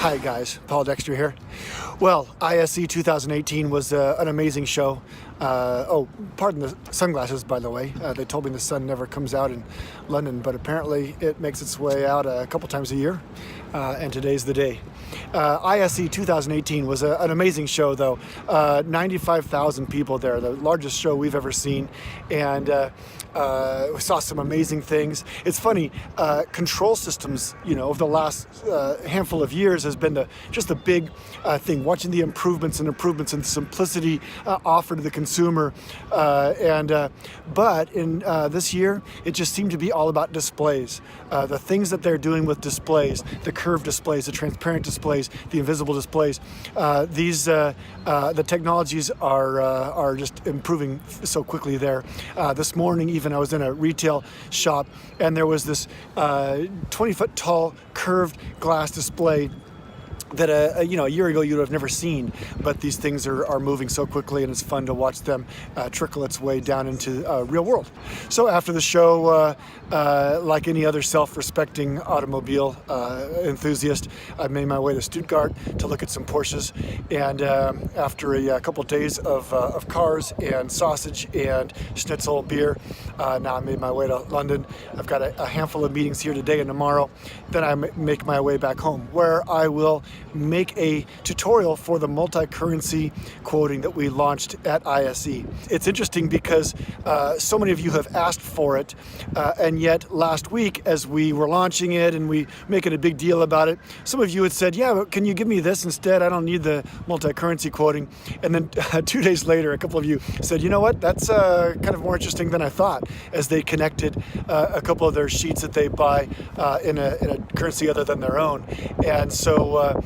Hi guys, Paul Dexter here. Well, ISE 2018 was an amazing show. Pardon the sunglasses, by the way. They told me the sun never comes out in London, but apparently it makes its way out a couple times a year, and today's the day. ISE 2018 was an amazing show, though. 95,000 people there, the largest show we've ever seen, and we saw some amazing things. It's funny, control systems, over the last handful of years has been just a big thing, watching the improvements and simplicity offered to the consumer. But in this year, it just seemed to be all about displays. The things that they're doing with displays, the curved displays, the transparent displays, the invisible displays, the technologies are just improving so quickly there. This morning, even I was in a retail shop, and there was this 20-foot tall curved glass display that a year ago you would have never seen, but these things are moving so quickly, and it's fun to watch them trickle its way down into real world. So after the show, like any other self-respecting automobile enthusiast, I made my way to Stuttgart to look at some Porsches, and after a couple days of cars and sausage and Schnitzel Beer, now I made my way to London. I've got a handful of meetings here today and tomorrow. Then I make my way back home, where I will make a tutorial for the multi-currency quoting that we launched at ISE. It's interesting because so many of you have asked for it, and yet last week as we were launching it and we making a big deal about it, some of you had said, yeah, but can you give me this instead? I don't need the multi-currency quoting. And then 2 days later, a couple of you said, you know what, that's kind of more interesting than I thought, as they connected a couple of their sheets that they buy in a currency other than their own. And so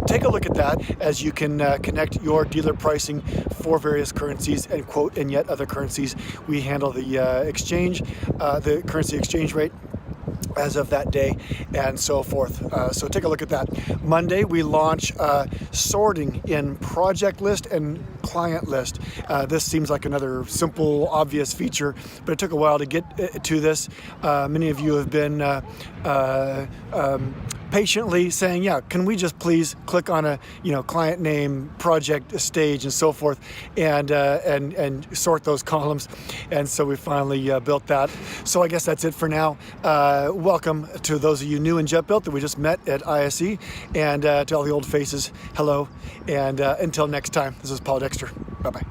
take a look at that, as you can connect your dealer pricing for various currencies and quote in yet other currencies. We handle the exchange, the currency exchange rate as of that day, and so forth. So take a look at that. Monday, we launch sorting in project list and client list. This seems like another simple, obvious feature, but it took a while to get to this. Many of you have been patiently saying, yeah, can we just please click on a client name, project stage, and so forth, and sort those columns. And so we finally built that. So I guess that's it for now. Welcome to those of you new in Jetbuilt that we just met at ISE, and to all the old faces, hello, and until next time, this is Paul Dexter. Bye-bye.